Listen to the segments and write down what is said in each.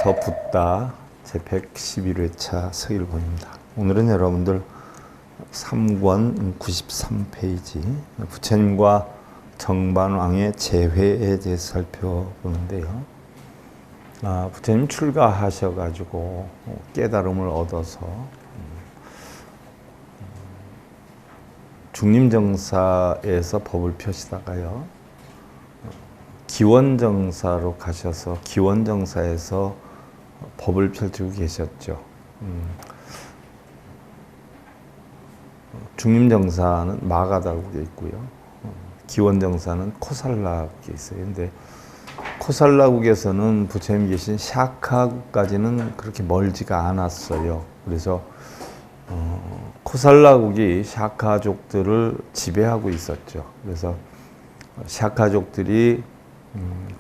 더 붓다 제111회차 서일본입니다. 오늘은 여러분들 3권 93페이지 부처님과 정반왕의 재회에 대해서 살펴보는데요. 부처님 출가하셔가지고 깨달음을 얻어서 중림정사에서 법을 펴시다가요. 기원정사로 가셔서 기원정사에서 법을 펼치고 계셨죠. 중림정사는 마가다국에 있고요. 기원정사는 코살라국에 있어요. 근데 코살라국에서는 부처님 계신 샤카국까지는 그렇게 멀지가 않았어요. 그래서 코살라국이 샤카족들을 지배하고 있었죠. 그래서 샤카족들이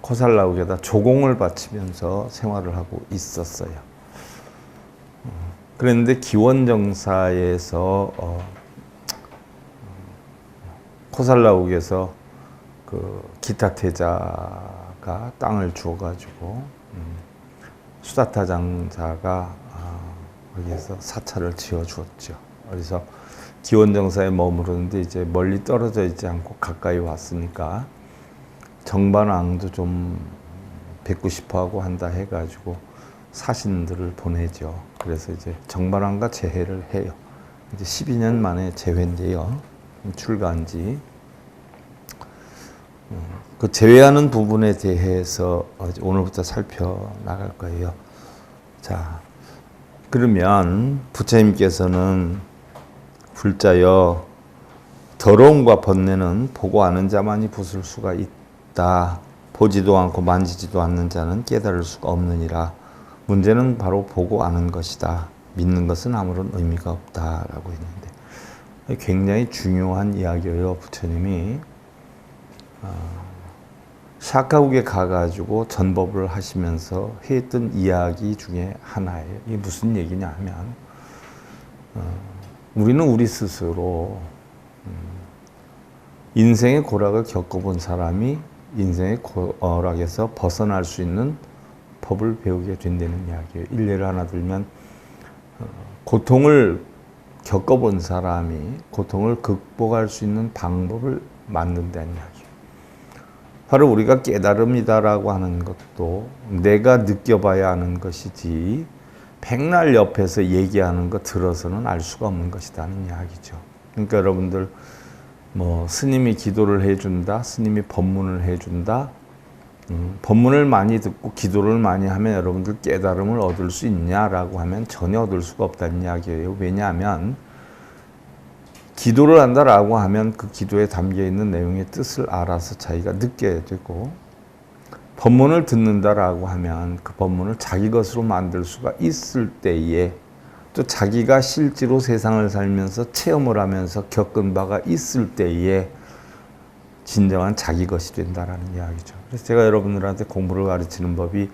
코살라국에다 조공을 바치면서 생활을 하고 있었어요. 그런데 기원정사에서 코살라국에서 그 기타태자가 땅을 주어가지고 수다타 장자가 거기에서 사찰을 지어주었죠. 그래서 기원정사에 머무르는데 이제 멀리 떨어져 있지 않고 가까이 왔으니까 정반왕도 좀 뵙고 싶어하고 한다 해가지고 사신들을 보내죠. 그래서 이제 정반왕과 재회를 해요. 이제 12년 만에 재회인데요. 출가한 지. 그 재회하는 부분에 대해서 오늘부터 살펴나갈 거예요. 자, 그러면 부처님께서는 불자여 더러움과 번뇌는 보고 아는 자만이 부술 수가 있다. 보지도 않고 만지지도 않는 자는 깨달을 수가 없느니라. 문제는 바로 보고 아는 것이다. 믿는 것은 아무런 의미가 없다라고 했는데 굉장히 중요한 이야기예요. 부처님이 샤카국에 가가지고 전법을 하시면서 했던 이야기 중에 하나예요. 이게 무슨 얘기냐 하면 우리는 우리 스스로 인생의 고락을 겪어본 사람이 인생의 고락에서 벗어날 수 있는 법을 배우게 된다는 이야기예요. 일례를 하나 들면 고통을 겪어본 사람이 고통을 극복할 수 있는 방법을 만든다는 이야기예요. 바로 우리가 깨달음이다라고 하는 것도 내가 느껴봐야 하는 것이지 백날 옆에서 얘기하는 거 들어서는 알 수가 없는 것이라는 이야기죠. 그러니까 여러분들 뭐 스님이 기도를 해준다, 스님이 법문을 해준다, 법문을 많이 듣고 기도를 많이 하면 여러분들 깨달음을 얻을 수 있냐라고 하면 전혀 얻을 수가 없다는 이야기예요. 왜냐하면 기도를 한다라고 하면 그 기도에 담겨있는 내용의 뜻을 알아서 자기가 느껴야 되고, 법문을 듣는다라고 하면 그 법문을 자기 것으로 만들 수가 있을 때에 또 자기가 실제로 세상을 살면서 체험을 하면서 겪은 바가 있을 때에 진정한 자기 것이 된다라는 이야기죠. 그래서 제가 여러분들한테 공부를 가르치는 법이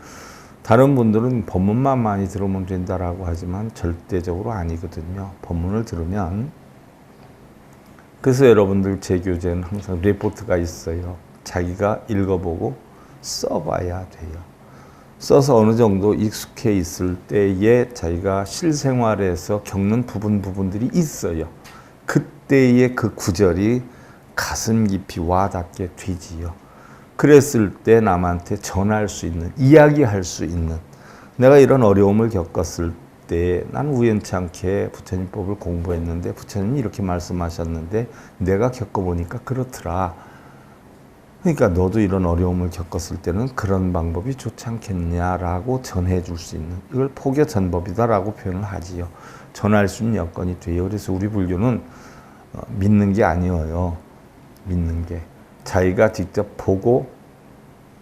다른 분들은 법문만 많이 들으면 된다라고 하지만 절대적으로 아니거든요. 법문을 들으면 그래서 여러분들 제 교재는 항상 리포트가 있어요. 자기가 읽어보고 써봐야 돼요. 써서 어느 정도 익숙해 있을 때에 자기가 실생활에서 겪는 부분들이 있어요. 그때의 그 구절이 가슴 깊이 와닿게 되지요. 그랬을 때 남한테 전할 수 있는, 이야기할 수 있는, 내가 이런 어려움을 겪었을 때 난 우연치 않게 부처님 법을 공부했는데 부처님이 이렇게 말씀하셨는데 내가 겪어보니까 그렇더라. 그러니까 너도 이런 어려움을 겪었을 때는 그런 방법이 좋지 않겠냐라고 전해줄 수 있는, 이걸 포교 전법이다라고 표현을 하지요. 전할 수 있는 여건이 돼요. 그래서 우리 불교는 믿는 게 아니에요. 믿는 게 자기가 직접 보고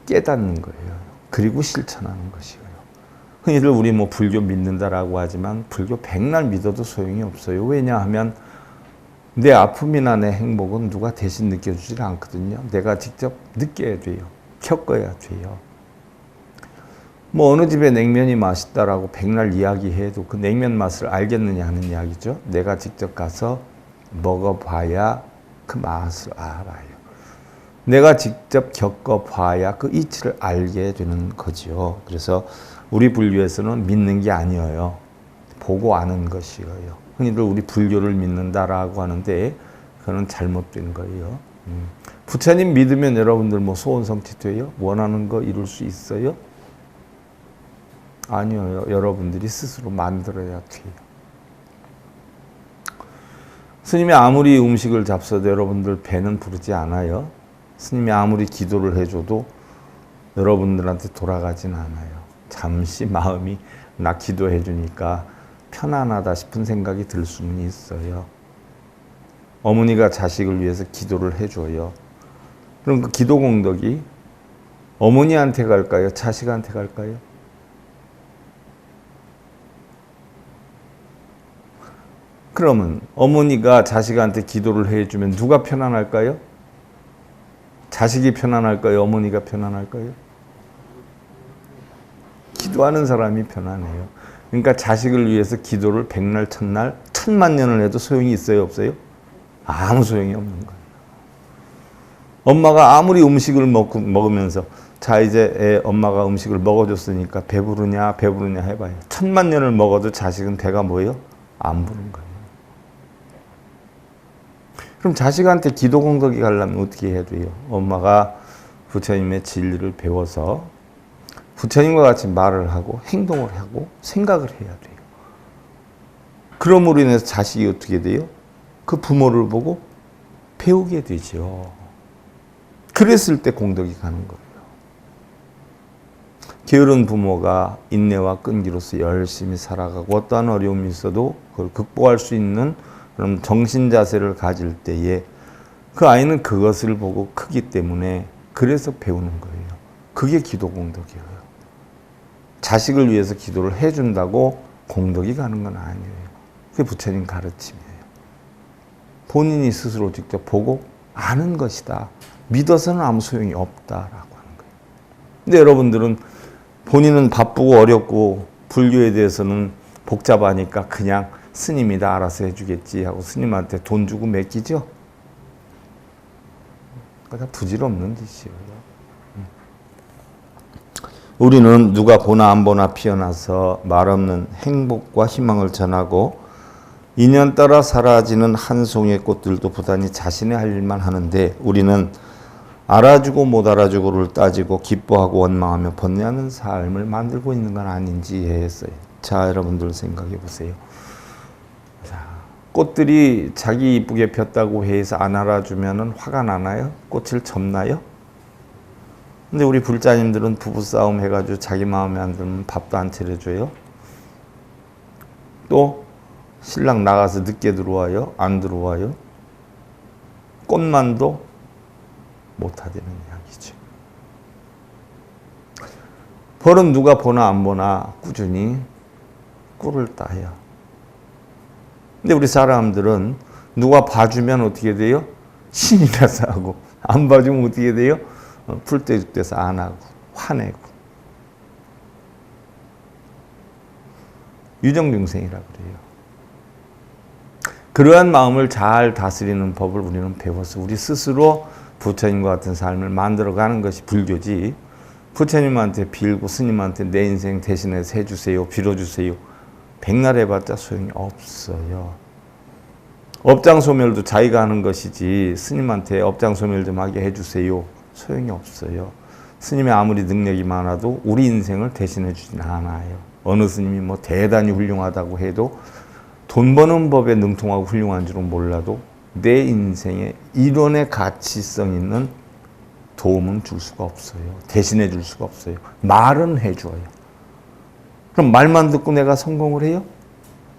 깨닫는 거예요. 그리고 실천하는 것이에요. 흔히들 우리 뭐 불교 믿는다라고 하지만 불교 백날 믿어도 소용이 없어요. 왜냐하면 내 아픔이나 내 행복은 누가 대신 느껴주질 않거든요. 내가 직접 느껴야 돼요. 겪어야 돼요. 뭐 어느 집에 냉면이 맛있다라고 백날 이야기해도 그 냉면 맛을 알겠느냐 하는 이야기죠. 내가 직접 가서 먹어봐야 그 맛을 알아요. 내가 직접 겪어봐야 그 이치를 알게 되는 거지요. 그래서 우리 불교에서는 믿는 게 아니에요. 보고 아는 것이에요. 흔히들 우리 불교를 믿는다라고 하는데 그건 잘못된 거예요. 부처님 믿으면 여러분들 뭐 소원 성취돼요? 원하는 거 이룰 수 있어요? 아니요. 여러분들이 스스로 만들어야 돼요. 스님이 아무리 음식을 잡숴도 여러분들 배는 부르지 않아요. 스님이 아무리 기도를 해줘도 여러분들한테 돌아가진 않아요. 잠시 마음이 나 기도해 주니까 편안하다 싶은 생각이 들 수는 있어요. 어머니가 자식을 위해서 기도를 해줘요. 그럼 그 기도 공덕이 어머니한테 갈까요? 자식한테 갈까요? 그러면 어머니가 자식한테 기도를 해주면 누가 편안할까요? 자식이 편안할까요? 어머니가 편안할까요? 기도하는 사람이 편안해요. 그러니까 자식을 위해서 기도를 백날, 천날, 천만 년을 해도 소용이 있어요? 없어요? 아무 소용이 없는 거예요. 엄마가 아무리 음식을 먹으면서 자 이제 엄마가 음식을 먹어줬으니까 배부르냐 배부르냐 해봐요. 천만 년을 먹어도 자식은 배가 뭐예요? 안 부른 거예요. 그럼 자식한테 기도 공덕이 가려면 어떻게 해야 돼요? 엄마가 부처님의 진리를 배워서 부처님과 같이 말을 하고 행동을 하고 생각을 해야 돼요. 그럼으로 인해서 자식이 어떻게 돼요? 그 부모를 보고 배우게 되죠. 그랬을 때 공덕이 가는 거예요. 게으른 부모가 인내와 끈기로서 열심히 살아가고 어떠한 어려움이 있어도 그걸 극복할 수 있는 그런 정신 자세를 가질 때에 그 아이는 그것을 보고 크기 때문에 그래서 배우는 거예요. 그게 기도 공덕이에요. 자식을 위해서 기도를 해준다고 공덕이 가는 건 아니에요. 그게 부처님 가르침이에요. 본인이 스스로 직접 보고 아는 것이다. 믿어서는 아무 소용이 없다라고 하는 거예요. 근데 여러분들은 본인은 바쁘고 어렵고 불교에 대해서는 복잡하니까 그냥 스님이 다 알아서 해주겠지 하고 스님한테 돈 주고 맡기죠. 그거 다 부질없는 짓이에요. 우리는 누가 보나 안 보나 피어나서 말없는 행복과 희망을 전하고 인연 따라 사라지는 한 송이의 꽃들도 부단히 자신의 할 일만 하는데 우리는 알아주고 못 알아주고를 따지고 기뻐하고 원망하며 번뇌하는 삶을 만들고 있는 건 아닌지 했어요. 자, 여러분들 생각해 보세요. 자, 꽃들이 자기 이쁘게 폈다고 해서 안 알아주면 화가 나나요? 꽃을 접나요? 근데 우리 불자님들은 부부싸움 해가지고 자기 마음에 안 들면 밥도 안 차려줘요. 또 신랑 나가서 늦게 들어와요? 안 들어와요? 꽃만도 못하다는 이야기죠. 벌은 누가 보나 안 보나 꾸준히 꿀을 따요. 근데 우리 사람들은 누가 봐주면 어떻게 돼요? 신이 나서 하고 안 봐주면 어떻게 돼요? 풀떼죽대서 안 하고 화내고 유정중생이라고 그래요. 그러한 마음을 잘 다스리는 법을 우리는 배워서 우리 스스로 부처님과 같은 삶을 만들어가는 것이 불교지 부처님한테 빌고 스님한테 내 인생 대신해서 해주세요 빌어주세요 백날 해봤자 소용이 없어요. 업장소멸도 자기가 하는 것이지 스님한테 업장소멸 좀 하게 해주세요 소용이 없어요. 스님이 아무리 능력이 많아도 우리 인생을 대신해 주진 않아요. 어느 스님이 뭐 대단히 훌륭하다고 해도 돈 버는 법에 능통하고 훌륭한 줄은 몰라도 내 인생에 이론의 가치성 있는 도움은 줄 수가 없어요. 대신해 줄 수가 없어요. 말은 해줘요. 그럼 말만 듣고 내가 성공을 해요?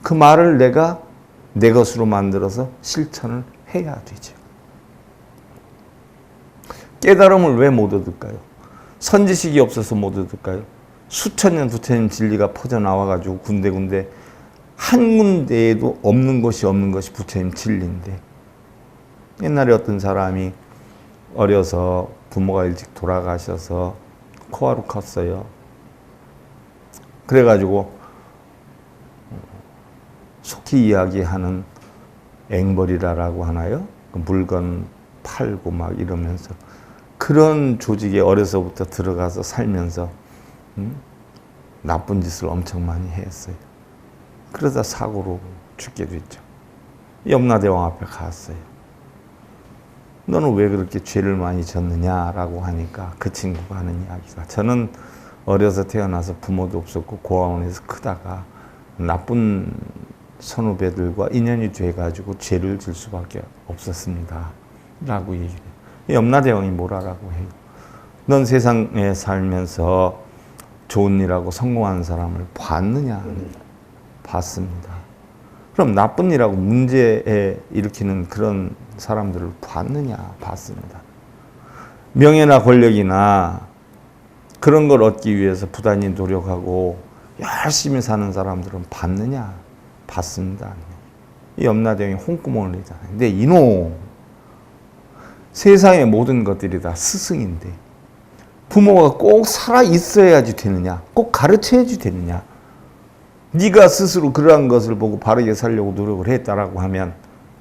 그 말을 내가 내 것으로 만들어서 실천을 해야 되죠. 깨달음을 왜 못 얻을까요? 선지식이 없어서 못 얻을까요? 수천 년 부처님 진리가 퍼져나와가지고 군데군데 한 군데에도 없는 것이 부처님 진리인데 옛날에 어떤 사람이 어려서 부모가 일찍 돌아가셔서 코하로 컸어요. 그래가지고 속히 이야기하는 앵벌이라고 하나요? 그 물건 팔고 막 이러면서 그런 조직에 어려서부터 들어가서 살면서 나쁜 짓을 엄청 많이 했어요. 그러다 사고로 죽게 됐죠. 염라대왕 앞에 갔어요. 너는 왜 그렇게 죄를 많이 졌느냐라고 하니까 그 친구가 하는 이야기가, 저는 어려서 태어나서 부모도 없었고 고아원에서 크다가 나쁜 선후배들과 인연이 돼가지고 죄를 질 수밖에 없었습니다 라고 얘기를 해요. 염라대왕이 뭐라고 해요? 넌 세상에 살면서 좋은 일하고 성공하는 사람을 봤느냐? 봤습니다. 그럼 나쁜 일하고 문제 일으키는 그런 사람들을 봤느냐? 봤습니다. 명예나 권력이나 그런 걸 얻기 위해서 부단히 노력하고 열심히 사는 사람들은 봤느냐? 봤습니다. 이 염라대왕이 홍구멍을 내잖아요. 근데 이놈, 세상의 모든 것들이 다 스승인데 부모가 꼭 살아 있어야지 되느냐? 꼭 가르쳐야지 되느냐? 네가 스스로 그러한 것을 보고 바르게 살려고 노력을 했다라고 하면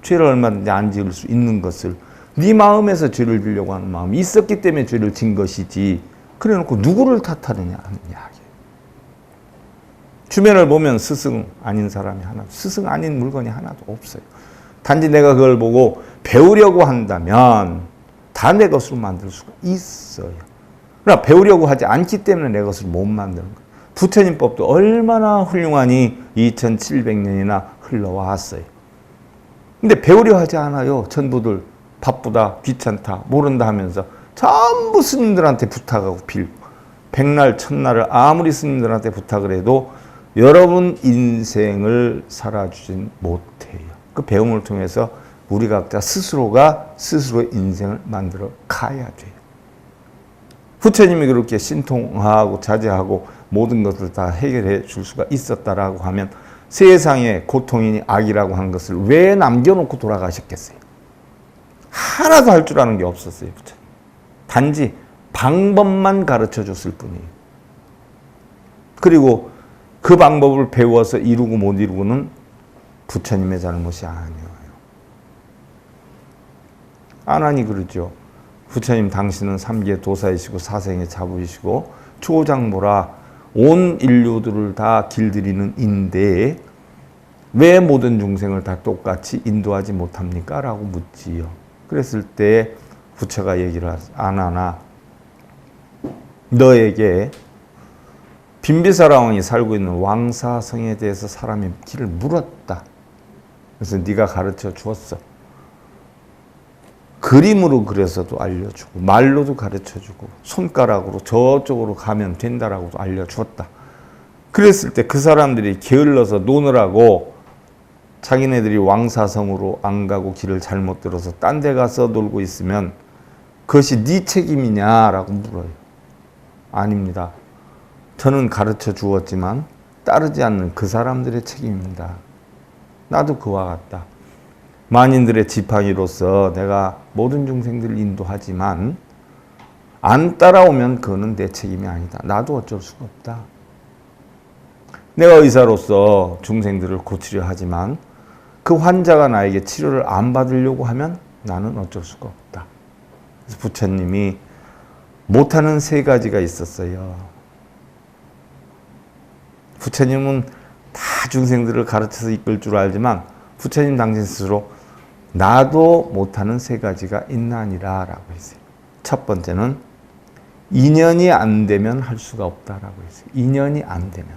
죄를 얼마든지 안 지을 수 있는 것을, 네 마음에서 죄를 지려고 하는 마음이 있었기 때문에 죄를 진 것이지, 그래놓고 누구를 탓하느냐 하는 이야기예요. 주변을 보면 스승 아닌 사람이 하나도, 스승 아닌 물건이 하나도 없어요. 단지 내가 그걸 보고 배우려고 한다면 다 내 것으로 만들 수가 있어요. 그러나 배우려고 하지 않기 때문에 내 것을 못 만드는 거예요. 부처님 법도 얼마나 훌륭하니 2700년이나 흘러왔어요. 근데 배우려 하지 않아요. 전부들 바쁘다, 귀찮다, 모른다 하면서 전부 스님들한테 부탁하고 빌고, 백날 첫날을 아무리 스님들한테 부탁을 해도 여러분 인생을 살아주진 못해요. 그 배움을 통해서 우리 각자 스스로가 스스로의 인생을 만들어 가야 돼요. 부처님이 그렇게 신통하고 자제하고 모든 것을 다 해결해 줄 수가 있었다라고 하면 세상에 고통이니 악이라고 하는 것을 왜 남겨놓고 돌아가셨겠어요? 하나도 할 줄 아는 게 없었어요, 부처님. 단지 방법만 가르쳐 줬을 뿐이에요. 그리고 그 방법을 배워서 이루고 못 이루고는 부처님의 잘못이 아니에요. 안 하니 그러죠. 부처님 당신은 3계 도사이시고 사생의 자부이시고 초장보라 온 인류들을 다 길들이는 인데 왜 모든 중생을 다 똑같이 인도하지 못합니까? 라고 묻지요. 그랬을 때 부처가 얘기를 안 하나, 너에게 빈비사라 왕이 살고 있는 왕사성에 대해서 사람이 길을 물었다. 그래서 네가 가르쳐 주었어. 그림으로 그려서도 알려주고 말로도 가르쳐주고 손가락으로 저쪽으로 가면 된다라고도 알려주었다. 그랬을 때 그 사람들이 게을러서 노느라고 자기네들이 왕사성으로 안 가고 길을 잘못 들어서 딴 데 가서 놀고 있으면 그것이 네 책임이냐라고 물어요. 아닙니다. 저는 가르쳐 주었지만 따르지 않는 그 사람들의 책임입니다. 나도 그와 같다. 만인들의 지팡이로서 내가 모든 중생들을 인도하지만 안 따라오면 그거는 내 책임이 아니다. 나도 어쩔 수가 없다. 내가 의사로서 중생들을 고치려 하지만 그 환자가 나에게 치료를 안 받으려고 하면 나는 어쩔 수가 없다. 그래서 부처님이 못하는 3가지가 있었어요. 부처님은 다 중생들을 가르쳐서 이끌 줄 알지만 부처님 당신 스스로 나도 못하는 3가지가 있나니라 라고 했어요. 첫 번째는 인연이 안 되면 할 수가 없다라고 했어요. 인연이 안 되면.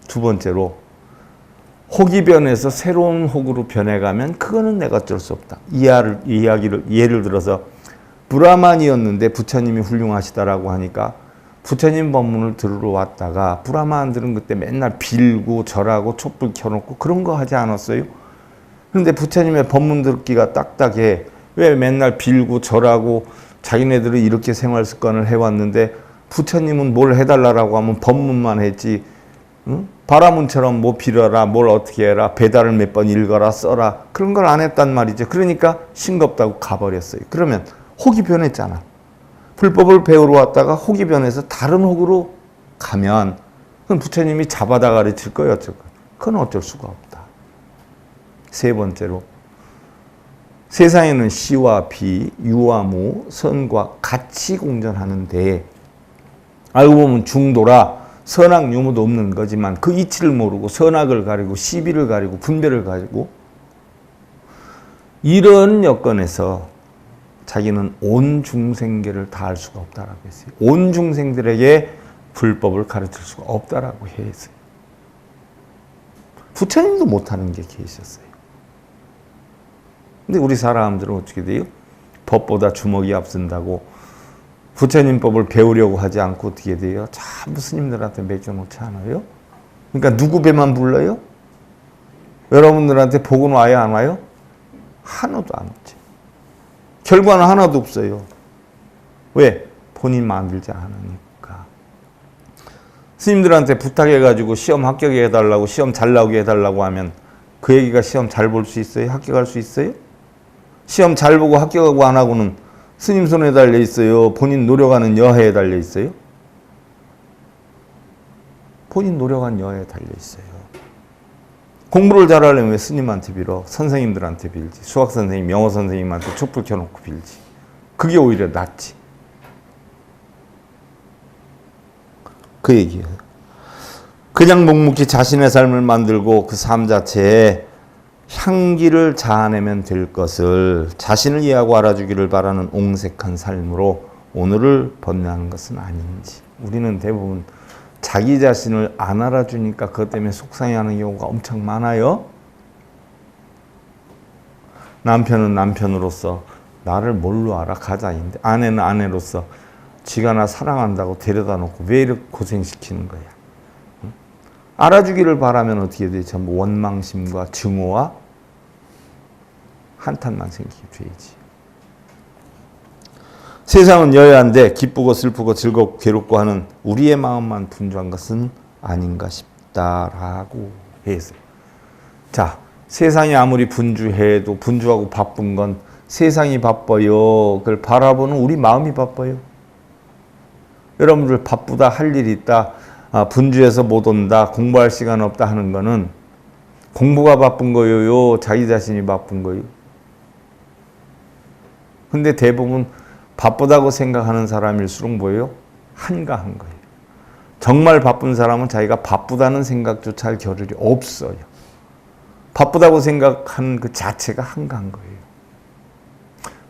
두 번째로 혹이 변해서 새로운 혹으로 변해가면 그거는 내가 어쩔 수 없다. 예를 들어서 브라만이었는데 부처님이 훌륭하시다라고 하니까 부처님 법문을 들으러 왔다가 브라만들은 그때 맨날 빌고 절하고 촛불 켜놓고 그런 거 하지 않았어요? 그런데 부처님의 법문 듣기가 딱딱해. 왜 맨날 빌고 절하고 자기네들은 이렇게 생활 습관을 해왔는데 부처님은 뭘 해달라고 하면 법문만 했지, 응? 바라문처럼 뭐 빌어라, 뭘 어떻게 해라, 배달을 몇 번 읽어라, 써라, 그런 걸 안 했단 말이죠. 그러니까 싱겁다고 가버렸어요. 그러면 혹이 변했잖아. 불법을 배우러 왔다가 혹이 변해서 다른 혹으로 가면 그건 부처님이 잡아다 가르칠 거예요, 어쩔 거예요. 그건 어쩔 수가 없다. 세 번째로 세상에는 시와 비, 유와 무, 선과 같이 공존하는데 알고 보면 중도라 선악 유무도 없는 거지만 그 이치를 모르고 선악을 가리고 시비를 가리고 분별을 가지고 이런 여건에서 자기는 온 중생계를 다 할 수가 없다라고 했어요. 온 중생들에게 불법을 가르칠 수가 없다라고 했어요. 부처님도 못하는 게 계셨어요. 근데 우리 사람들은 어떻게 돼요? 법보다 주먹이 앞선다고 부처님 법을 배우려고 하지 않고 어떻게 돼요? 전부 스님들한테 맡겨놓지 않아요? 그러니까 누구 배만 불러요? 여러분들한테 복은 와요, 안 와요? 하나도 안 오죠. 결과는 하나도 없어요. 왜? 본인 만들지 않으니까. 스님들한테 부탁해가지고 시험 합격해달라고, 시험 잘 나오게 해달라고 하면 그 애기가 시험 잘 볼 수 있어요? 합격할 수 있어요? 시험 잘 보고 합격하고 안 하고는 스님 손에 달려 있어요? 본인 노력하는 여하에 달려 있어요? 본인 노력한 여하에 달려 있어요. 공부를 잘하려면 왜 스님한테 빌어? 선생님들한테 빌지. 수학 선생님, 영어 선생님한테 촛불 켜놓고 빌지. 그게 오히려 낫지. 그 얘기예요. 그냥 묵묵히 자신의 삶을 만들고 그 삶 자체에 향기를 자아내면 될 것을 자신을 이해하고 알아주기를 바라는 옹색한 삶으로 오늘을 번뇌하는 것은 아닌지. 우리는 대부분 자기 자신을 안 알아주니까 그것 때문에 속상해하는 경우가 엄청 많아요. 남편은 남편으로서 나를 뭘로 알아? 가자인데 아내는 아내로서 지가 나 사랑한다고 데려다 놓고 왜 이렇게 고생시키는 거야? 응? 알아주기를 바라면 어떻게 돼? 전부 원망심과 증오와 한탄만 생기게 되지. 세상은 여야한데 기쁘고 슬프고 즐겁고 괴롭고 하는 우리의 마음만 분주한 것은 아닌가 싶다라고 해서. 자, 세상이 아무리 분주해도 분주하고 바쁜 건 세상이 바빠요. 그걸 바라보는 우리 마음이 바빠요. 여러분들 바쁘다, 할 일이 있다, 분주해서 못 온다, 공부할 시간 없다 하는 거는 공부가 바쁜 거예요? 자기 자신이 바쁜 거예요? 근데 대부분 바쁘다고 생각하는 사람일수록 뭐예요? 한가한 거예요. 정말 바쁜 사람은 자기가 바쁘다는 생각조차 할 겨를이 없어요. 바쁘다고 생각한 그 자체가 한가한 거예요.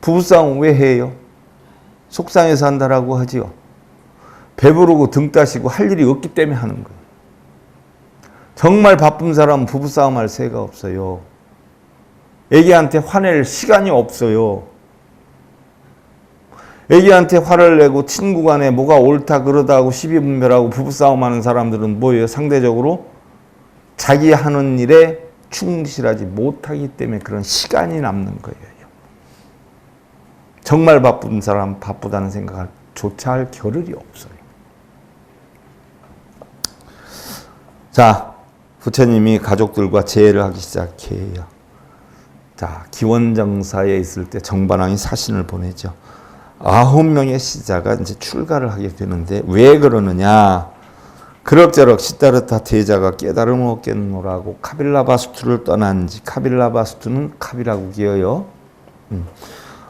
부부싸움 왜 해요? 속상해서 한다라고 하지요. 배부르고 등 따시고 할 일이 없기 때문에 하는 거예요. 정말 바쁜 사람은 부부싸움 할 새가 없어요. 애기한테 화낼 시간이 없어요. 애기한테 화를 내고 친구 간에 뭐가 옳다 그러다 하고 시비분별하고 부부싸움하는 사람들은 뭐예요? 상대적으로 자기 하는 일에 충실하지 못하기 때문에 그런 시간이 남는 거예요. 정말 바쁜 사람 바쁘다는 생각을 조차 할 겨를이 없어요. 자, 부처님이 가족들과 제의를 하기 시작해요. 자, 기원정사에 있을 때 정반왕이 사신을 보내죠. 9명의 시자가 이제 출가를 하게 되는데 왜 그러느냐? 그럭저럭 시다르타 대자가 깨달음을 얻겠노라고 카빌라바스투를 떠난지, 카빌라바스투는 카비라고 기어요.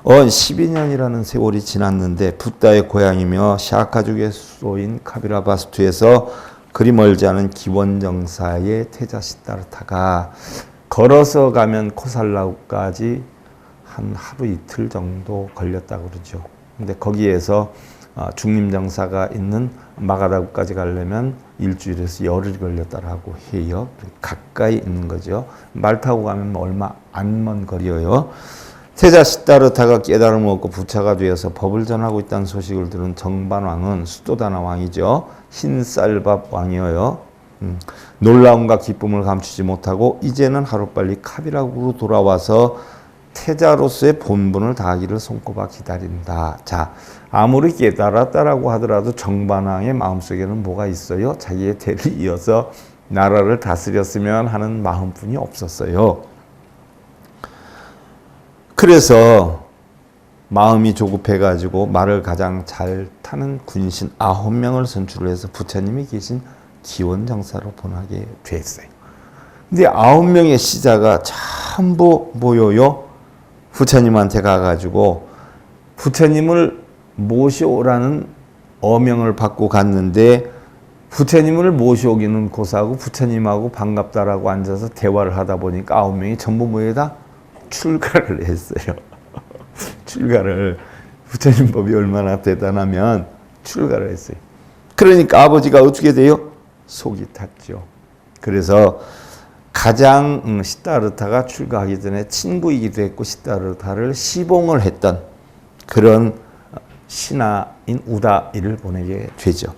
12년이라는 세월이 지났는데 붓다의 고향이며 샤카족의 수도인 카빌라바스투에서 그리 멀지 않은 기원정사의 태자 시다르타가 걸어서 가면 코살라우까지 한 하루 이틀 정도 걸렸다고 그러죠. 근데 거기에서 중림정사가 있는 마가다구까지 가려면 일주일에서 열흘이 걸렸다라고 해요. 가까이 있는 거죠. 말 타고 가면 얼마 안 먼 거리예요. 태자 시다르타가 깨달음을 얻고 부차가 되어서 법을 전하고 있다는 소식을 들은 정반왕은 수도다나 왕이죠. 흰쌀밥 왕이어요. 놀라움과 기쁨을 감추지 못하고 이제는 하루빨리 카비라구로 돌아와서 태자로서의 본분을 다하기를 손꼽아 기다린다. 자, 아무리 깨달았다라고 하더라도 정반왕의 마음속에는 뭐가 있어요? 자기의 대를 이어서 나라를 다스렸으면 하는 마음뿐이 없었어요. 그래서 마음이 조급해가지고 말을 가장 잘 타는 군신 9명을 선출을 해서 부처님이 계신 기원정사로 보내게 됐어요. 근데 9명의 시자가 전부 뭐예요? 부처님한테 가가지고 부처님을 모셔오라는 어명을 받고 갔는데 부처님을 모셔오기는 고사하고 부처님하고 반갑다라고 앉아서 대화를 하다 보니까 9명이 전부 뭐에다 출가를 했어요. 출가를. 부처님 법이 얼마나 대단하면 출가를 했어요. 그러니까 아버지가 어떻게 돼요? 속이 탔죠. 그래서 가장 시다르타가 출가하기 전에 친구이기도 했고 시다르타를 시봉을 했던 그런 신하인 우다이를 보내게 되죠.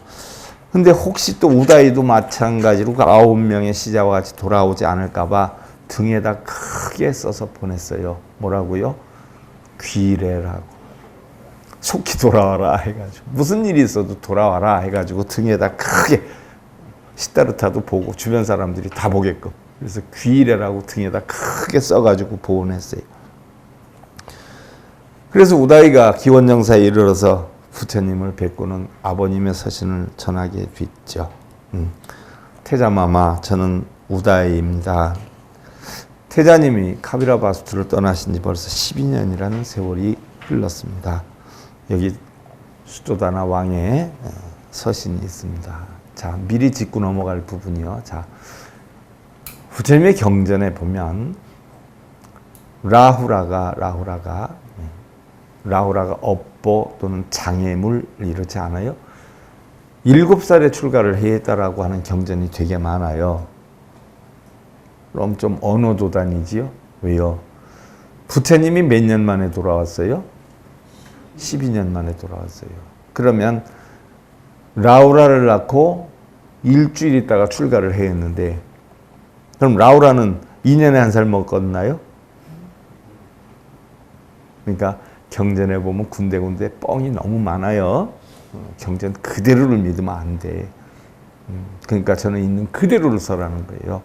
근데 혹시 또 우다이도 마찬가지로 그 9명의 시자와 같이 돌아오지 않을까봐 등에다 크게 써서 보냈어요. 뭐라고요? 귀래라고. 속히 돌아와라 해가지고 무슨 일이 있어도 돌아와라 해가지고 등에다 크게 시다르타도 보고 주변 사람들이 다 보게끔 그래서 귀래라고 등에다 크게 써가지고 보온했어요. 그래서 우다이가 기원정사에 이르러서 부처님을 뵙고는 아버님의 서신을 전하게 됐죠. 태자마마 저는 우다이입니다. 태자님이 카비라바스투를 떠나신 지 벌써 12년이라는 세월이 흘렀습니다. 여기 수도다나 왕의 서신이 있습니다. 자, 미리 짚고 넘어갈 부분이요. 자, 부처님의 경전에 보면 라후라가 업보 또는 장애물 이렇지 않아요? 7살에 출가를 했다라고 하는 경전이 되게 많아요. 그럼 좀 언어도단이지요? 왜요? 부처님이 몇 년 만에 돌아왔어요? 12년 만에 돌아왔어요. 그러면 라우라를 낳고 일주일 있다가 출가를 했는데 그럼 라우라는 2년에 1살 먹었나요? 그러니까 경전에 보면 군데군데 뻥이 너무 많아요. 경전 그대로를 믿으면 안 돼. 그러니까 저는 있는 그대로를 써라는 거예요.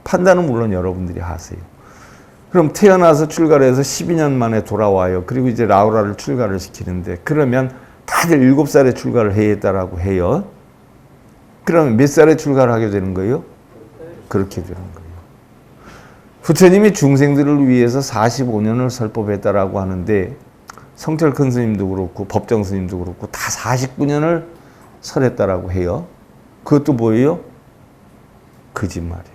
판단은 물론 여러분들이 하세요. 그럼 태어나서 출가를 해서 12년 만에 돌아와요. 그리고 이제 라우라를 출가를 시키는데 그러면 다들 7살에 출가를 해야 했다라고 해요. 그러면 몇 살에 출가를 하게 되는 거예요? 그렇게 되는 거예요. 부처님이 중생들을 위해서 45년을 설법했다라고 하는데 성철 큰 스님도 그렇고 법정 스님도 그렇고 다 49년을 설했다라고 해요. 그것도 뭐예요? 거짓말이에요.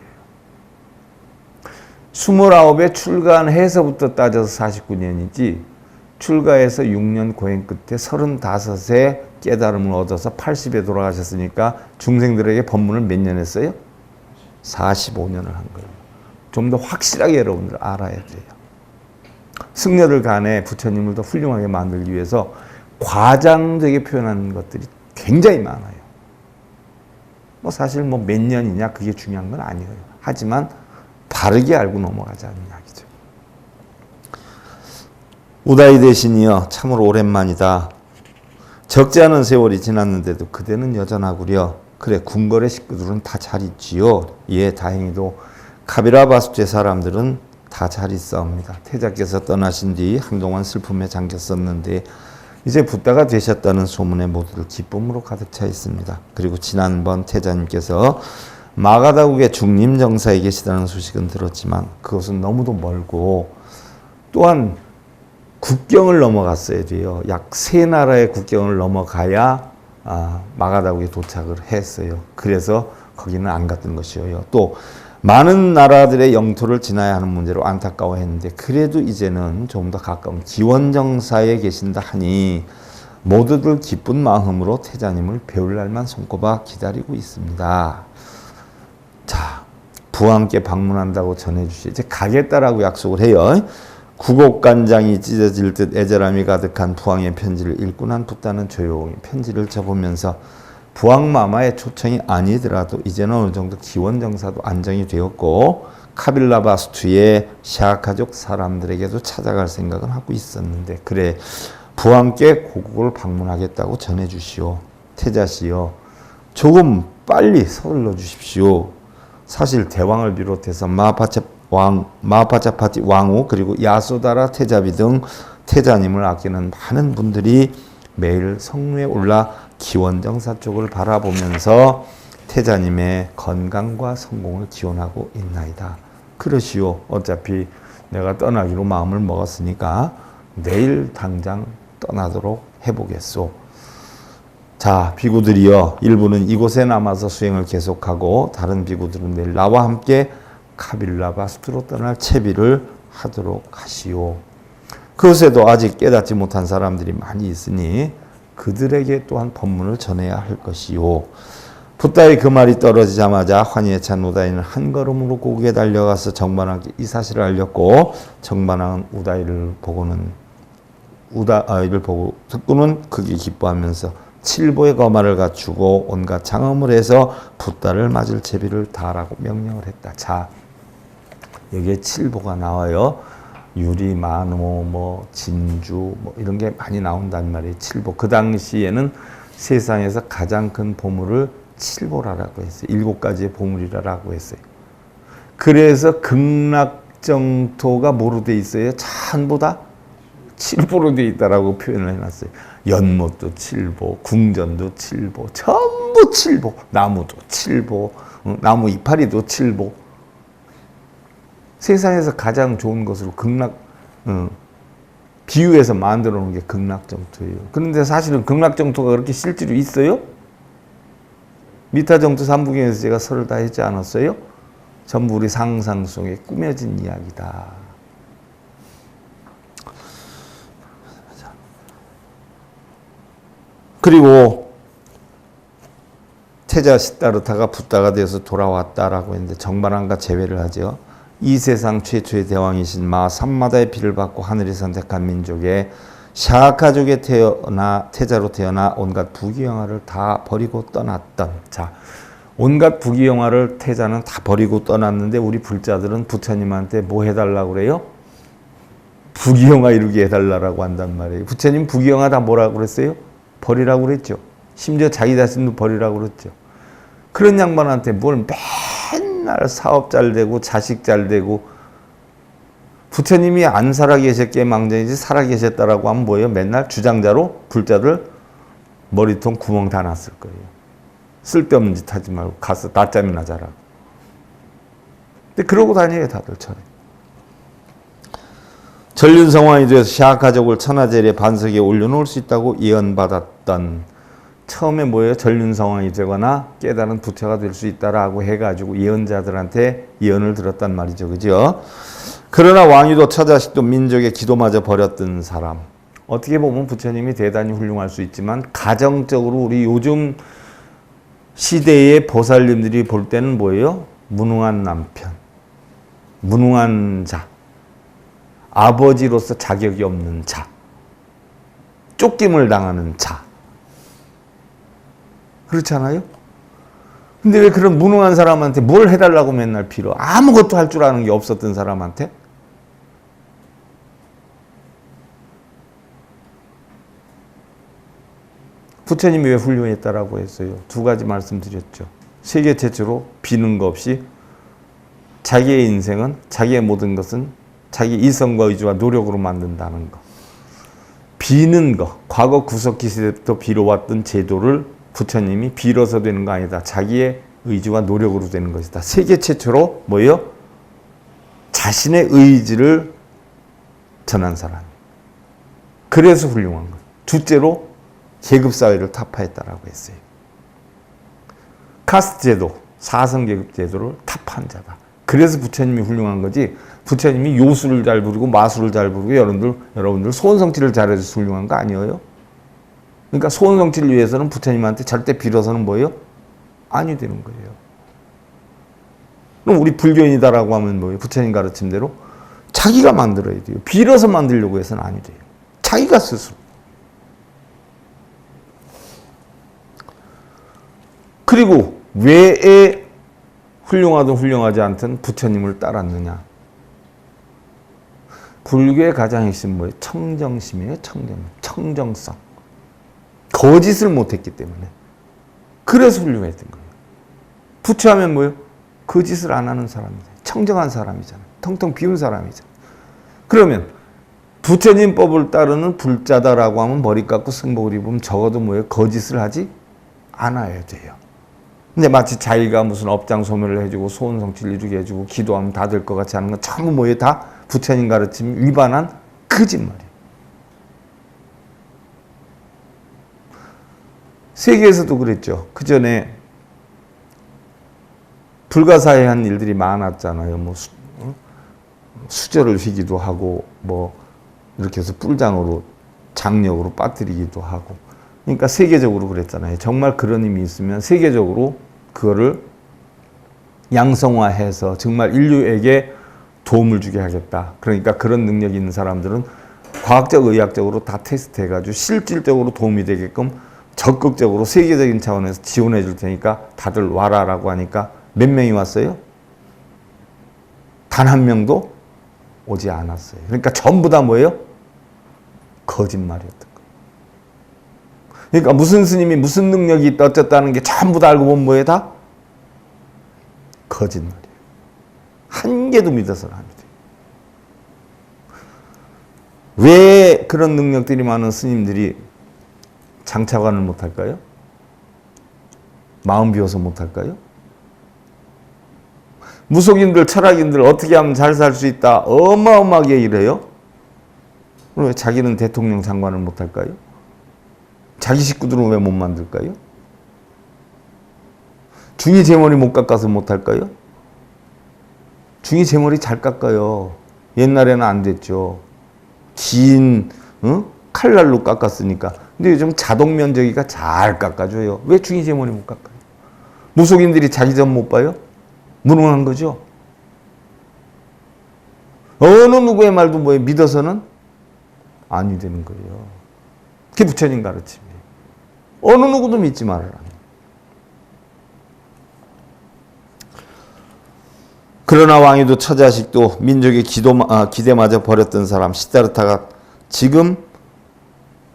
29에 출가해서부터 따져서 49년이지 출가해서 6년 고행 끝에 35에 깨달음을 얻어서 80에 돌아가셨으니까 중생들에게 법문을 몇 년 했어요? 45년을 한 거예요. 좀 더 확실하게 여러분들 알아야 돼요. 승려들 간에 부처님을 더 훌륭하게 만들기 위해서 과장되게 표현하는 것들이 굉장히 많아요. 뭐 사실 뭐 몇 년이냐 그게 중요한 건 아니에요. 하지만 바르게 알고 넘어가자는 이야기죠. 우다이 대신이여 참으로 오랜만이다. 적지 않은 세월이 지났는데도 그대는 여전하구려. 그래 궁궐의 식구들은 다 잘 있지요. 예 다행히도 카비라바스투의 사람들은 다 잘 있사옵니다. 태자께서 떠나신 뒤 한동안 슬픔에 잠겼었는데 이제 붓다가 되셨다는 소문에 모두들 기쁨으로 가득 차 있습니다. 그리고 지난번 태자님께서 마가다국의 중림정사에 계시다는 소식은 들었지만 그것은 너무도 멀고 또한 국경을 넘어갔어야 돼요. 약 3나라의 국경을 넘어가야 마가다국에 도착을 했어요. 그래서 거기는 안 갔던 것이에요. 또 많은 나라들의 영토를 지나야 하는 문제로 안타까워했는데 그래도 이제는 좀 더 가까운 기원정사에 계신다 하니 모두들 기쁜 마음으로 태자님을 배울 날만 손꼽아 기다리고 있습니다. 자, 부왕께 방문한다고 전해주시. 이제 가겠다라고 약속을 해요. 구곡간장이 찢어질 듯 애절함이 가득한 부왕의 편지를 읽고 난 붓다는 조용히 편지를 접으면서 부왕마마의 초청이 아니더라도 이제는 어느 정도 기원정사도 안정이 되었고 카빌라바스투의 샤카족 사람들에게도 찾아갈 생각은 하고 있었는데 그래 부왕께 고국을 방문하겠다고 전해주시오. 태자시여 조금 빨리 서둘러 주십시오. 사실 대왕을 비롯해서 마하파차파티 왕후 그리고 야소다라 태자비 등 태자님을 아끼는 많은 분들이 매일 성루에 올라 기원정사 쪽을 바라보면서 태자님의 건강과 성공을 기원하고 있나이다. 그러시오. 어차피 내가 떠나기로 마음을 먹었으니까 내일 당장 떠나도록 해보겠소. 자, 비구들이여, 일부는 이곳에 남아서 수행을 계속하고 다른 비구들은 내일 나와 함께 카빌라바스트로 떠날 채비를 하도록 하시오. 그것에도 아직 깨닫지 못한 사람들이 많이 있으니 그들에게 또한 법문을 전해야 할 것이요. 붓다의 그 말이 떨어지자마자 환희에 찬 우다이는 한 걸음으로 고국에 달려가서 정반왕께 이 사실을 알렸고, 정반왕은 우다이를 보고 듣고는 크게 기뻐하면서 칠보의 거마를 갖추고 온갖 장엄을 해서 붓다를 맞을 채비를 다하라고 명령을 했다. 자, 여기에 칠보가 나와요. 유리, 만호, 진주 이런 게 많이 나온단 말이에요. 칠보. 그 당시에는 세상에서 가장 큰 보물을 칠보라고 했어요. 7가지의 보물이라고 했어요. 그래서 극락정토가 뭐로 돼 있어요? 전부 다 칠보로 돼 있다라고 표현을 해놨어요. 연못도 칠보, 궁전도 칠보, 전부 칠보. 나무도 칠보, 나무 이파리도 칠보. 세상에서 가장 좋은 것으로 비유해서 만들어 놓은 게 극락정토예요. 그런데 사실은 극락정토가 그렇게 실제로 있어요? 미타정토 3부경에서 제가 설을 다 했지 않았어요? 전부 우리 상상 속에 꾸며진 이야기다. 그리고 태자 시다르타가 붓다가 되어서 돌아왔다라고 했는데 정반왕과 재회를 하죠. 이 세상 최초의 대왕이신 마 삼마다의 피를 받고 하늘이 선택한 민족에 샤카족에 태자로 태어나 온갖 부귀영화를 다 버리고 떠났던. 자, 온갖 부귀영화를 태자는 다 버리고 떠났는데 우리 불자들은 부처님한테 뭐 해달라고 그래요? 부귀영화 이루게 해달라고 한단 말이에요. 부처님 부귀영화 다 뭐라고 그랬어요? 버리라고 그랬죠. 심지어 자기 자신도 버리라고 그랬죠. 그런 양반한테 뭘 맨날 사업 잘 되고 자식 잘 되고, 부처님이 안 살아 계셨기에 망정이지 살아 계셨다라고 하면 뭐예요? 맨날 주장자로 불자들 머리통 구멍 다 났을 거예요. 쓸데없는 짓 하지 말고 가서 낮잠이나 자라고. 근데 그러고 다녀요, 다들 전에. 전륜성왕이 되어서 샤카족을 천하제일의 반석에 올려놓을 수 있다고 예언받았던, 처음에 뭐예요? 전륜성왕이 되거나 깨달은 부처가 될 수 있다라고 해가지고 예언자들한테 예언을 들었단 말이죠. 그죠? 그러나 왕위도 처자식도 민족의 기도마저 버렸던 사람. 어떻게 보면 부처님이 대단히 훌륭할 수 있지만 가정적으로 우리 요즘 시대의 보살님들이 볼 때는 뭐예요? 무능한 남편, 무능한 자, 아버지로서 자격이 없는 자, 쫓김을 당하는 자. 그렇잖아요? 근데 왜 그런 무능한 사람한테 뭘 해달라고 맨날 빌어? 아무것도 할 줄 아는 게 없었던 사람한테? 부처님이 왜 훌륭했다라고 했어요? 2가지 말씀드렸죠. 세계 최초로 비는 거 없이 자기의 인생은, 자기의 모든 것은 자기 이성과 의지와 노력으로 만든다는 거. 비는 거, 과거 구석기 시대부터 빌어왔던 제도를 부처님이 빌어서 되는 거 아니다. 자기의 의지와 노력으로 되는 것이다. 세계 최초로 뭐예요? 자신의 의지를 전한 사람. 그래서 훌륭한 거예요. 둘째로 계급사회를 타파했다라고 했어요. 카스트 제도, 사성계급 제도를 타파한 자다. 그래서 부처님이 훌륭한 거지, 부처님이 요술을 잘 부르고 마술을 잘 부르고 여러분들 소원성취를 잘해서 훌륭한 거 아니에요? 그러니까 소원성취를 위해서는 부처님한테 절대 빌어서는 뭐예요? 아니 되는 거예요. 그럼 우리 불교인이다라고 하면 뭐예요? 부처님 가르침대로 자기가 만들어야 돼요. 빌어서 만들려고 해서는 아니 돼요. 자기가 스스로. 그리고 왜 훌륭하든 훌륭하지 않든 부처님을 따랐느냐? 불교의 가장 핵심 뭐예요? 청정심이에요. 청정성. 거짓을 못했기 때문에. 그래서 훌륭했던 거예요. 부처하면 뭐예요? 거짓을 안 하는 사람이잖아요. 청정한 사람이잖아요. 텅텅 비운 사람이잖아요. 그러면 부처님 법을 따르는 불자다라고 하면 머리 깎고 승복을 입으면 적어도 뭐예요? 거짓을 하지 않아야 돼요. 근데 마치 자기가 무슨 업장 소멸을 해주고 소원 성취를 이루게 해주고 기도하면 다 될 것 같이 하는 건 전부 뭐예요? 다 부처님 가르침 위반한 거짓말이에요. 세계에서도 그랬죠. 그 전에 불가사의한 일들이 많았잖아요. 뭐 수저를 휘기도 하고 뭐 이렇게 해서 뿔장으로 장력으로 빠뜨리기도 하고. 그러니까 세계적으로 그랬잖아요. 정말 그런 힘이 있으면 세계적으로 그거를 양성화해서 정말 인류에게 도움을 주게 하겠다. 그러니까 그런 능력이 있는 사람들은 과학적, 의학적으로 다 테스트해가지고 실질적으로 도움이 되게끔 적극적으로 세계적인 차원에서 지원해 줄 테니까 다들 와라라고 하니까 몇 명이 왔어요? 단 한 명도 오지 않았어요. 그러니까 전부 다 뭐예요? 거짓말이었던 거예요. 그러니까 무슨 스님이 무슨 능력이 있다 어쨌다는 게 전부 다 알고 보면 뭐예요? 다? 거짓말이에요. 한 개도 믿어서는 안 돼요. 왜 그런 능력들이 많은 스님들이 장차관을 못할까요? 마음 비워서 못할까요? 무속인들, 철학인들 어떻게 하면 잘 살 수 있다 어마어마하게 이래요. 왜 자기는 대통령 장관을 못할까요? 자기 식구들은 왜 못 만들까요? 중이 제 머리 못 깎아서 못할까요? 중이 제 머리 잘 깎아요. 옛날에는 안 됐죠. 긴 칼날로 깎았으니까. 근데 요즘 자동 면적이가 잘 깎아줘요. 왜 중이 제 머리 못 깎아요? 무속인들이 자기 점 못 봐요? 무능한 거죠. 어느 누구의 말도 뭐에 믿어서는 아니 되는 거예요. 그게 부처님 가르침이에요. 어느 누구도 믿지 말아라. 그러나 왕위도 처자식도 민족의 기대마저 버렸던 사람 시다르타가 지금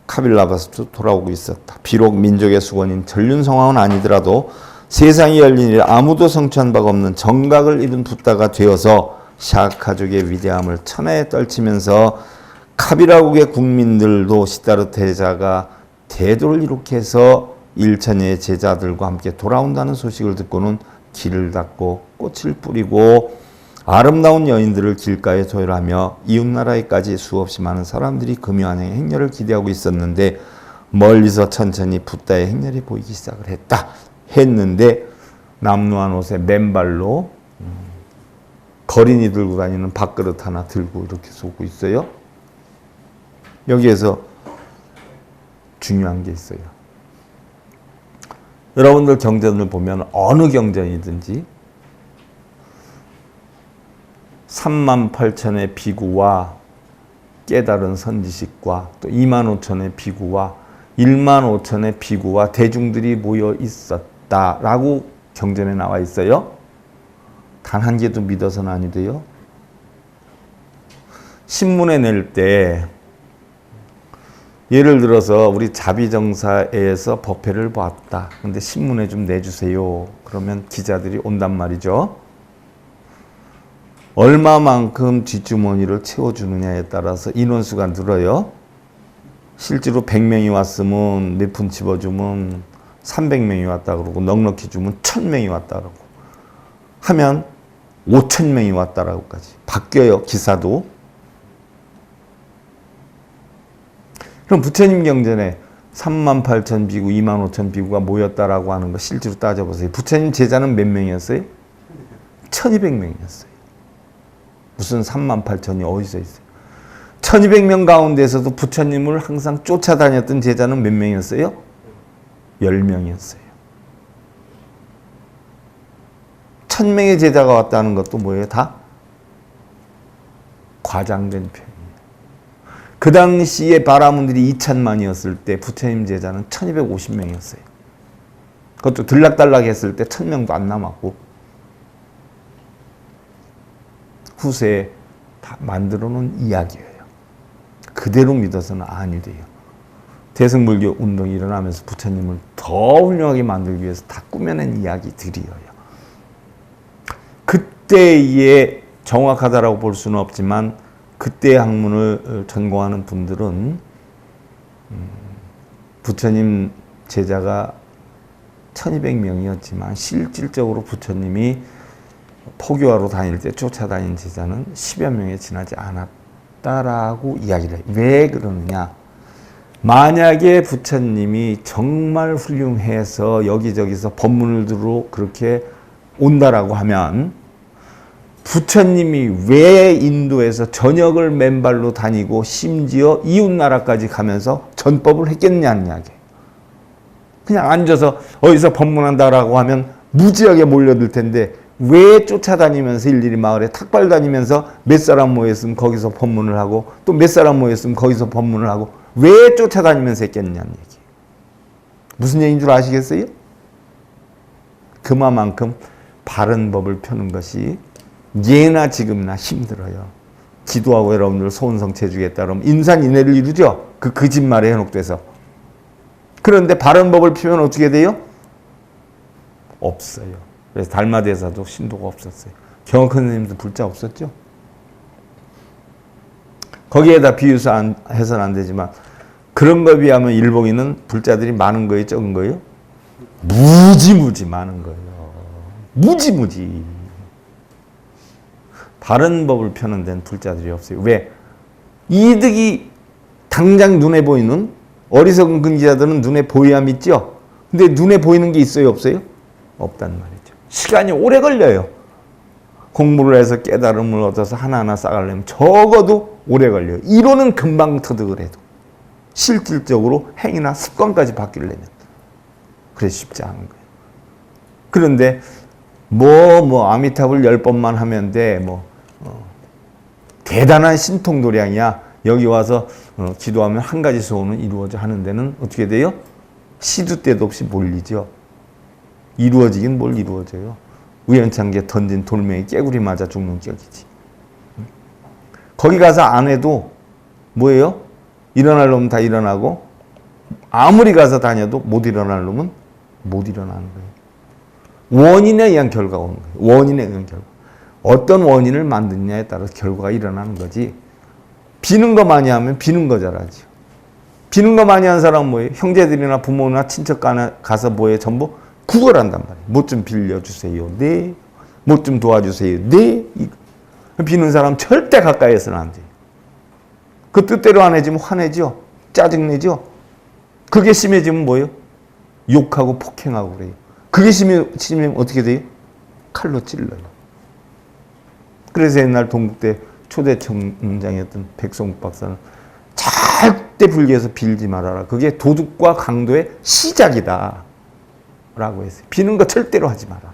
카빌라바스로 돌아오고 있었다. 비록 민족의 수건인 전륜성왕은 아니더라도 세상이 열린 일 아무도 성취한 바가 없는 정각을 이룬 붓다가 되어서 샤카족의 위대함을 천하에 떨치면서 카빌라국의 국민들도 시다르테자가 대도를 이룩해 해서 일천여의 제자들과 함께 돌아온다는 소식을 듣고는 길을 닦고 꽃을 뿌리고 아름다운 여인들을 길가에 도열하며 이웃나라에까지 수없이 많은 사람들이 금요한의 행렬을 기대하고 있었는데 멀리서 천천히 붓다의 행렬이 보이기 시작을 했는데 남루한 옷에 맨발로 거린이 들고 다니는 밥그릇 하나 들고 이렇게 쏘고 있어요. 여기에서 중요한 게 있어요. 여러분들 경전을 보면 어느 경전이든지 38,000의 비구와 깨달은 선지식과 또 25,000의 비구와 15,000의 비구와 대중들이 모여 있었다라고 경전에 나와 있어요. 단 한 개도 믿어서는 아니 돼요. 신문에 낼 때 예를 들어서 우리 자비정사에서 법회를 봤다. 근데 신문에 좀 내주세요. 그러면 기자들이 온단 말이죠. 얼마만큼 뒷주머니를 채워주느냐에 따라서 인원수가 늘어요. 실제로 100명이 왔으면 몇 푼 집어주면 300명이 왔다 그러고 넉넉히 주면 1000명이 왔다 그러고 하면 5000명이 왔다라고까지 바뀌어요. 기사도. 그럼 부처님 경전에 38,000 비구, 25,000 비구가 모였다라고 하는 거 실제로 따져보세요. 부처님 제자는 몇 명이었어요? 1200명이었어요. 무슨 38,000이 어디서 있어요? 1200명 가운데서도 부처님을 항상 쫓아다녔던 제자는 몇 명이었어요? 10명이었어요. 1000명의 제자가 왔다는 것도 뭐예요? 다 과장된 표현이에요. 그 당시에 바라문들이 2000만이었을 때 부처님 제자는 1250명이었어요. 그것도 들락달락 했을 때 1000명도 안 남았고 후세에 다 만들어 놓은 이야기예요. 그대로 믿어서는 아니 돼요. 대승불교 운동이 일어나면서 부처님을 더 훌륭하게 만들기 위해서 다 꾸며낸 이야기들이에요. 그때의 정확하다라고 볼 수는 없지만 그때의 학문을 전공하는 분들은 부처님 제자가 1200명이었지만 실질적으로 부처님이 포교하러 다닐 때 쫓아다닌 제자는 10여 명에 지나지 않았다라고 이야기를 해요. 왜 그러느냐? 만약에 부처님이 정말 훌륭해서 여기저기서 법문을 들어 그렇게 온다라고 하면 부처님이 왜 인도에서 전역을 맨발로 다니고 심지어 이웃나라까지 가면서 전법을 했겠냐는 이야기예요. 그냥 앉아서 어디서 법문한다라고 하면 무지하게 몰려들 텐데 왜 쫓아다니면서 일일이 마을에 탁발 다니면서 몇 사람 모였으면 거기서 법문을 하고 또 몇 사람 모였으면 거기서 법문을 하고 왜 쫓아다니면서 했겠냐는 얘기예요. 무슨 얘기인 줄 아시겠어요? 그만큼 바른 법을 펴는 것이 예나 지금이나 힘들어요. 기도하고 여러분들 소원성 채주겠다 그러면 인산인해를 이루죠. 그 거짓말에 현혹돼서. 그런데 바른 법을 피우면 어떻게 돼요? 없어요. 그래서 달마대사도 신도가 없었어요. 경학큰 선생님도 불자 없었죠. 거기에다 비유해서는 안 되지만 그런 거에 비하면 일본인은 불자들이 많은 거예요? 적은 거예요? 무지무지 많은 거예요. 무지무지. 바른 법을 펴는 데는 불자들이 없어요. 왜? 이득이 당장 눈에 보이는 어리석은 근기자들은 눈에 보여야 믿죠? 근데 눈에 보이는 게 있어요? 없어요? 없단 말이죠. 시간이 오래 걸려요. 공부를 해서 깨달음을 얻어서 하나하나 쌓으려면 적어도 오래 걸려요. 이론은 금방 터득을 해도 실질적으로 행위나 습관까지 바뀌려면 그래 쉽지 않은 거예요. 그런데 아미타불 10번만 하면 돼. 대단한 신통도량이야. 여기 와서 기도하면 한 가지 소원은 이루어져 하는 데는 어떻게 돼요? 시도 때도 없이 몰리죠. 이루어지긴 뭘 이루어져요. 우연찮게 던진 돌멩이 깨구리 맞아 죽는 격이지. 거기 가서 안 해도 뭐예요? 일어날 놈은 다 일어나고 아무리 가서 다녀도 못 일어날 놈은 못 일어나는 거예요. 원인에 의한 결과가 오는 거예요. 원인에 의한 결과. 어떤 원인을 만드느냐에 따라서 결과가 일어나는 거지. 비는 거 많이 하면 비는 거 잘하지. 비는 거 많이 한 사람은 뭐예요? 형제들이나 부모나 친척 가서 뭐예요? 전부 구걸한단 말이에요. 뭐 좀 빌려주세요. 네. 뭐 좀 도와주세요. 네. 비는 사람 절대 가까이에서는 안 돼요. 그 뜻대로 안 해지면 화내죠. 짜증내죠. 그게 심해지면 뭐예요? 욕하고 폭행하고 그래요. 그게 심해지면 어떻게 돼요? 칼로 찔러요. 그래서 옛날 동국대 초대 청장이었던 백성국 박사는 절대 불교에서 빌지 말아라. 그게 도둑과 강도의 시작이다. 라고 했어요. 비는 거 절대로 하지 말아라.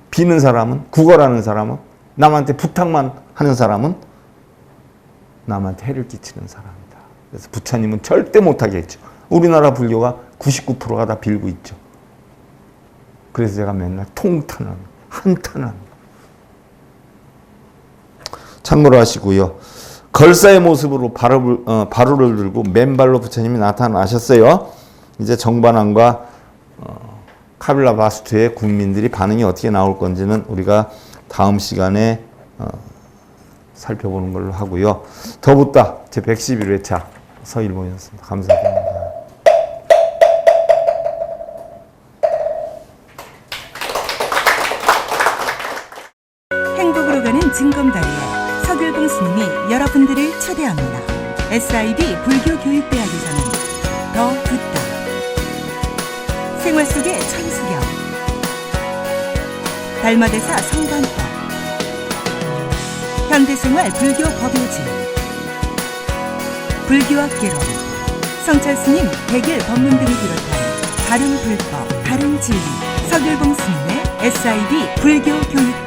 비는 사람은, 구걸하는 사람은, 남한테 부탁만 하는 사람은 남한테 해를 끼치는 사람이다. 그래서 부처님은 절대 못하게 했죠. 우리나라 불교가 99%가 다 빌고 있죠. 그래서 제가 맨날 통탄합니다. 한탄합니다. 참고로 하시고요. 걸사의 모습으로 바루를 들고 맨발로 부처님이 나타나셨어요. 이제 정반왕과 카빌라 바스투의 국민들이 반응이 어떻게 나올 건지는 우리가 다음 시간에 살펴보는 걸로 하고요. 더붓다 제111회차 서일본이었습니다. 감사드립니다. 행복으로 가는 징검다리에 서길봉 스님이 여러분들을 초대합니다. SIB 불교교육대학에서는 더 듣다, 생활 속의 천수경, 달마대사 성관법, 현대생활 불교 법요지, 불교학개론, 성찰스님 백일 법문 등을 비롯한 바른 불법, 바른 진리, 서길봉 스님의 SIB 불교교육